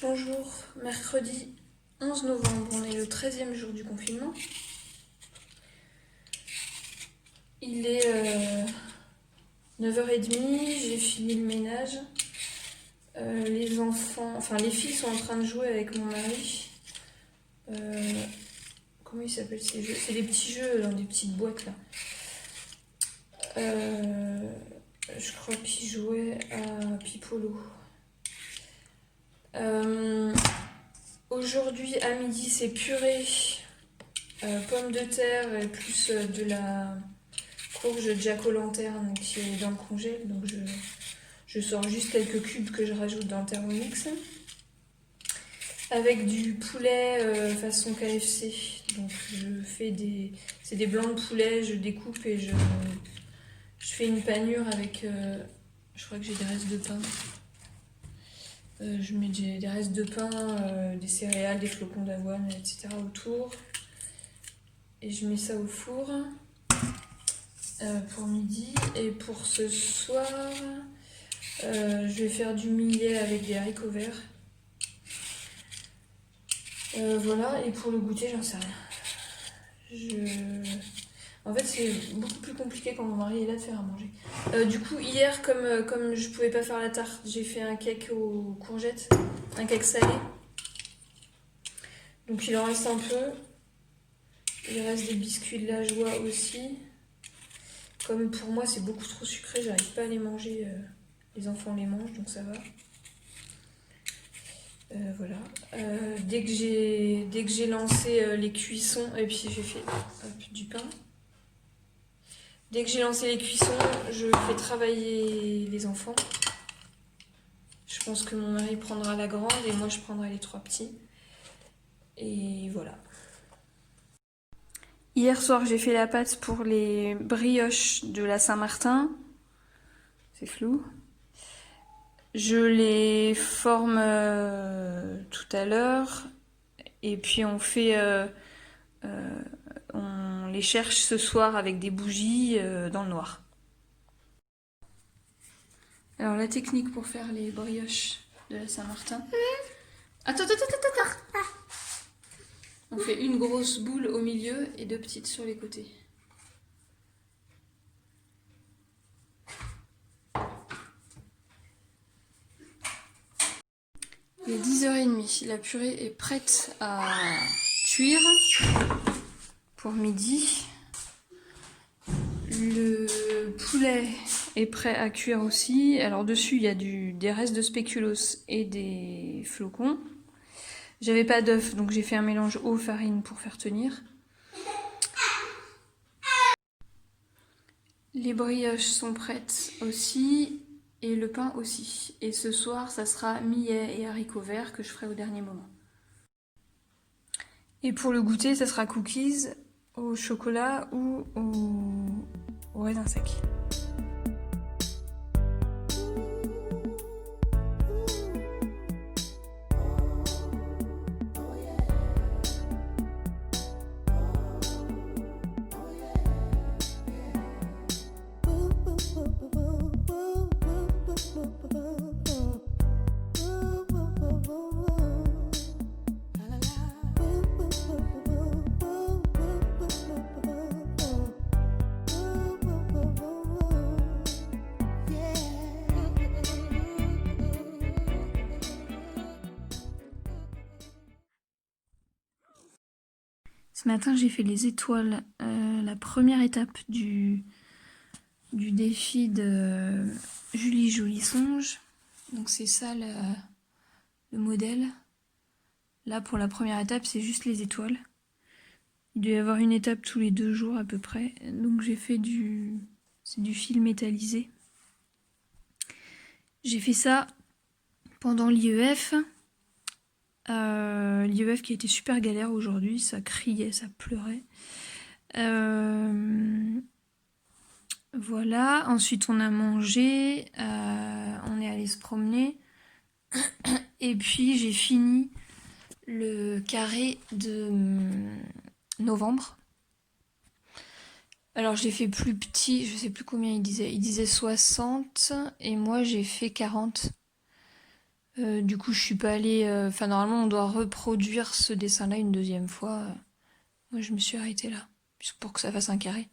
Bonjour, mercredi 11 novembre, on est le 13e jour du confinement. Il est 9h30, j'ai fini le ménage. Les enfants, enfin les filles sont en train de jouer avec mon mari. Comment ils s'appellent ces jeux? C'est des petits jeux dans des petites boîtes là. Je crois qu'ils jouaient à Pipolo. Aujourd'hui à midi c'est purée, pommes de terre et plus de la courge Jack O'Lantern qui est dans le congèle. Donc je sors juste quelques cubes que je rajoute dans le Thermomix. Avec du poulet façon KFC. Donc c'est des blancs de poulet, je découpe et je fais une panure avec, je crois que j'ai des restes de pain. Je mets des restes de pain, des céréales, des flocons d'avoine, etc. autour. Et je mets ça au four pour midi. Et pour ce soir, je vais faire du millet avec des haricots verts. Voilà, et pour le goûter, j'en sais rien. En fait, c'est beaucoup plus compliqué quand mon mari est là de faire à manger. Du coup, hier, comme je pouvais pas faire la tarte, j'ai fait un cake aux courgettes, un cake salé. Donc il en reste un peu. Il reste des biscuits de la joie aussi. Comme pour moi, c'est beaucoup trop sucré, j'arrive pas à les manger. Les enfants les mangent, donc ça va. Voilà. Dès que j'ai lancé les cuissons, et puis j'ai fait du pain. Dès que j'ai lancé les cuissons, je fais travailler les enfants. Je pense que mon mari prendra la grande et moi je prendrai les 3 petits. Et voilà. Hier soir, j'ai fait la pâte pour les brioches de la Saint-Martin. C'est flou. Je les forme tout à l'heure. Et puis on les cherche ce soir avec des bougies dans le noir. Alors la technique pour faire les brioches de la Saint-Martin. Attends. On fait une grosse boule au milieu et 2 petites sur les côtés. Il est 10h30, la purée est prête à cuire pour midi. Le poulet est prêt à cuire aussi. Alors dessus, il y a des restes de spéculoos et des flocons. J'avais pas d'œuf, donc j'ai fait un mélange eau-farine pour faire tenir. Les brioches sont prêtes aussi. Et le pain aussi. Et ce soir, ça sera millet et haricots verts que je ferai au dernier moment. Et pour le goûter, ça sera cookies au chocolat ou au raisin sec. Ce matin, j'ai fait les étoiles, la première étape du défi de Julie Jolie Songe. Donc c'est ça le modèle. Là, pour la première étape, c'est juste les étoiles. Il doit y avoir une étape tous les 2 jours à peu près. Donc j'ai fait c'est du fil métallisé. J'ai fait ça pendant l'IEF. L'IEF qui a été super galère aujourd'hui, ça criait, ça pleurait. Voilà, ensuite on a mangé, on est allé se promener. Et puis j'ai fini le carré de novembre. Alors j'ai fait plus petit, je sais plus combien il disait 60 et moi j'ai fait 40. Du coup, je suis pas allée. Enfin, normalement, on doit reproduire ce dessin-là une deuxième fois. Moi, je me suis arrêtée là, juste pour que ça fasse un carré.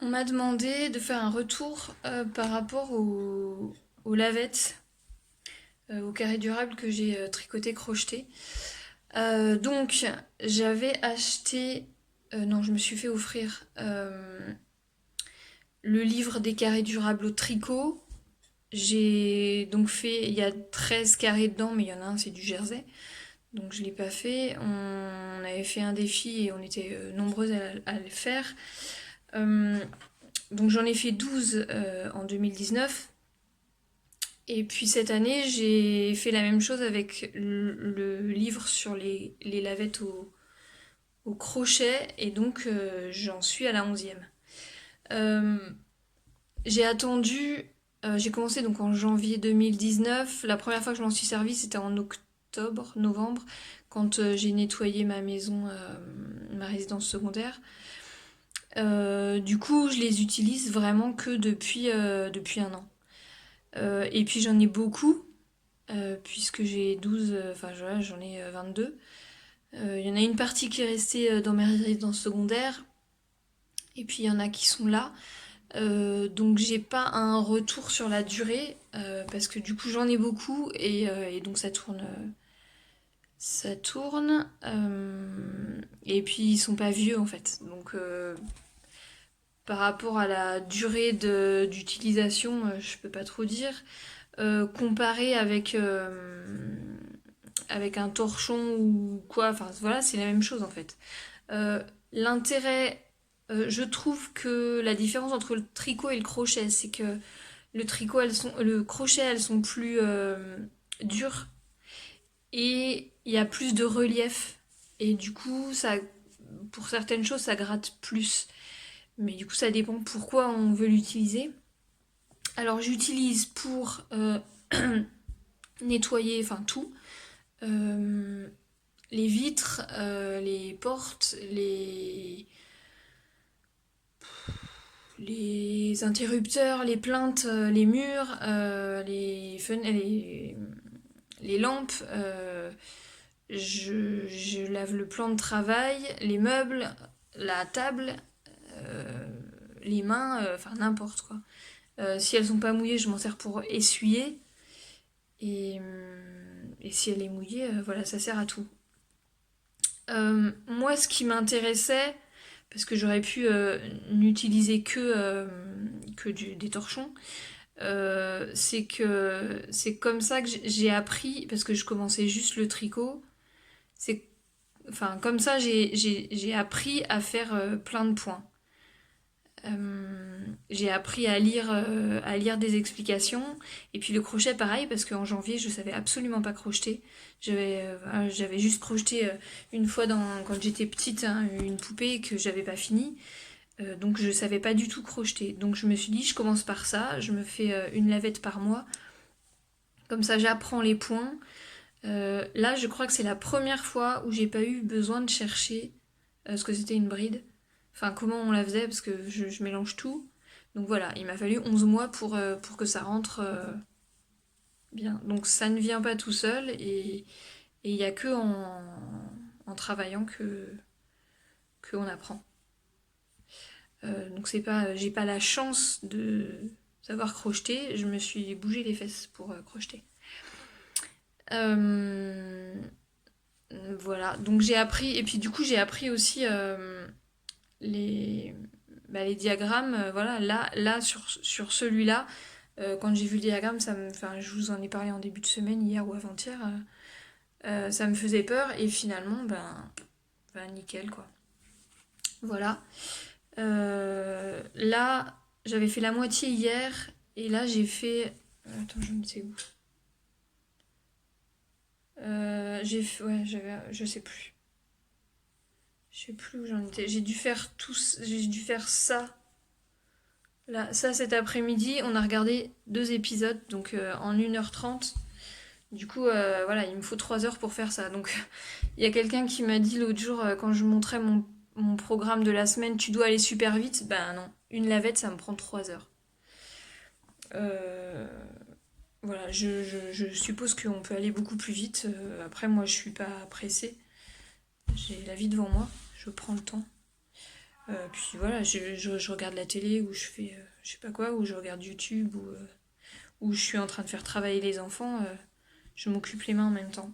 On m'a demandé de faire un retour par rapport aux lavettes, au carré durable que j'ai tricoté, crocheté. Donc, j'avais acheté. Non, je me suis fait offrir le livre des carrés durables au tricot. J'ai donc fait. Il y a 13 carrés dedans, mais il y en a un, c'est du jersey. Donc, je ne l'ai pas fait. On avait fait un défi et on était nombreuses à le faire. Euh, donc, j'en ai fait 12 en 2019. Et puis cette année, j'ai fait la même chose avec le livre sur les lavettes au crochet. Et donc, j'en suis à la 11e. Euh, j'ai attendu. J'ai commencé donc en janvier 2019. La première fois que je m'en suis servi, c'était en octobre, novembre, quand j'ai nettoyé ma maison, ma résidence secondaire. Du coup, je les utilise vraiment que depuis un an. Et puis j'en ai beaucoup, puisque j'ai 12, enfin voilà, j'en ai 22. Il y en a une partie qui est restée dans ma résidence secondaire, et puis il y en a qui sont là. Donc j'ai pas un retour sur la durée, parce que du coup j'en ai beaucoup, et donc ça tourne. Ça tourne. Et puis ils sont pas vieux en fait. Donc par rapport à la durée d'utilisation, je peux pas trop dire. Comparé avec un torchon ou quoi, enfin voilà, c'est la même chose en fait. Euh, L'intérêt, je trouve que la différence entre le tricot et le crochet, c'est que le crochet, elles sont plus dures et il y a plus de relief. Et du coup, ça, pour certaines choses, ça gratte plus. Mais du coup, ça dépend pourquoi on veut l'utiliser. Alors, j'utilise pour nettoyer, enfin tout. Euh, les vitres, les portes, les interrupteurs, les plaintes, les murs, les lampes. Je lave le plan de travail, les meubles, la table, euh, les mains, enfin n'importe quoi. Si elles sont pas mouillées, je m'en sers pour essuyer. Et si elle est mouillée, voilà, ça sert à tout. Moi, ce qui m'intéressait, parce que j'aurais pu n'utiliser que des torchons, c'est que c'est comme ça que j'ai appris, parce que je commençais juste le tricot. C'est, enfin, comme ça, j'ai appris à faire plein de points. J'ai appris à lire des explications. Et puis le crochet, pareil, parce qu'en janvier, je savais absolument pas crocheter. J'avais juste crocheté une fois quand j'étais petite, hein, une poupée que j'avais pas finie. Donc je savais pas du tout crocheter. Donc je me suis dit, je commence par ça, je me fais une lavette par mois. Comme ça, j'apprends les points. Là, je crois que c'est la première fois où j'ai pas eu besoin de chercher ce que c'était une bride. Enfin, comment on la faisait, parce que je mélange tout. Donc voilà, il m'a fallu 11 mois pour que ça rentre bien. Donc ça ne vient pas tout seul, et il n'y a que en travaillant qu'on apprend. Donc c'est pas, j'ai pas la chance de savoir crocheter, je me suis bougé les fesses pour crocheter. Euh, voilà, donc j'ai appris, et puis du coup j'ai appris aussi les, les diagrammes. Voilà, là sur celui-là, quand j'ai vu le diagramme, enfin, je vous en ai parlé en début de semaine, hier ou avant-hier, ça me faisait peur, et finalement, nickel quoi. Voilà. Là, j'avais fait la moitié hier, et là j'ai fait. Attends, je ne sais où. J'ai fait. Ouais, je sais plus. Je sais plus où j'en étais. J'ai dû faire ça. Là, ça cet après-midi, on a regardé 2 épisodes, donc en 1h30. Du coup, voilà, il me faut 3 heures pour faire ça. Donc, il y a quelqu'un qui m'a dit l'autre jour, quand je montrais mon programme de la semaine, tu dois aller super vite. Ben non, une lavette, ça me prend 3 heures. Euh, voilà, je suppose qu'on peut aller beaucoup plus vite. Après, moi, je suis pas pressée. J'ai la vie devant moi, je prends le temps. Puis voilà, je regarde la télé ou je fais je sais pas quoi, ou je regarde YouTube ou je suis en train de faire travailler les enfants. Je m'occupe les mains en même temps.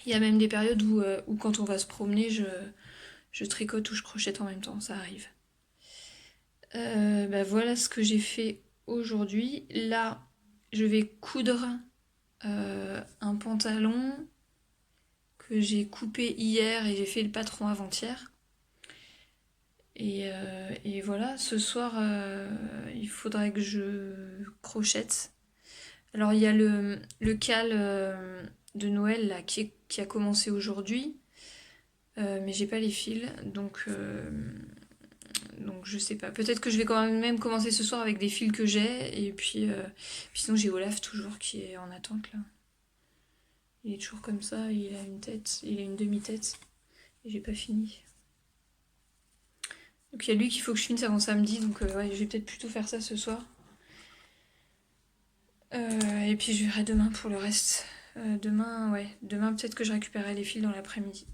Il y a même des périodes où quand on va se promener, je tricote ou je crochette en même temps, ça arrive. Bah voilà ce que j'ai fait aujourd'hui. Là, je vais coudre un pantalon que j'ai coupé hier et j'ai fait le patron avant-hier. Et voilà, ce soir, il faudrait que je crochette. Alors, il y a le cal de Noël là, qui a commencé aujourd'hui, mais j'ai pas les fils, donc je sais pas. Peut-être que je vais quand même commencer ce soir avec des fils que j'ai, et puis sinon j'ai Olaf toujours qui est en attente là. Il est toujours comme ça, il a une tête, il a une demi-tête, et j'ai pas fini. Donc il y a lui qu'il faut que je finisse avant samedi, donc ouais, je vais peut-être plutôt faire ça ce soir. Et puis je verrai demain pour le reste. Demain, ouais, demain peut-être que je récupérerai les fils dans l'après-midi.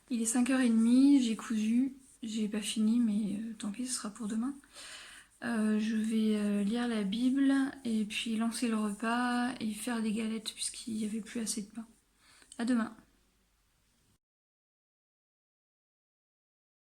Il est 5h30, j'ai cousu, j'ai pas fini, mais tant pis, ce sera pour demain. Je vais lire la Bible et puis lancer le repas et faire des galettes puisqu'il n'y avait plus assez de pain. À demain.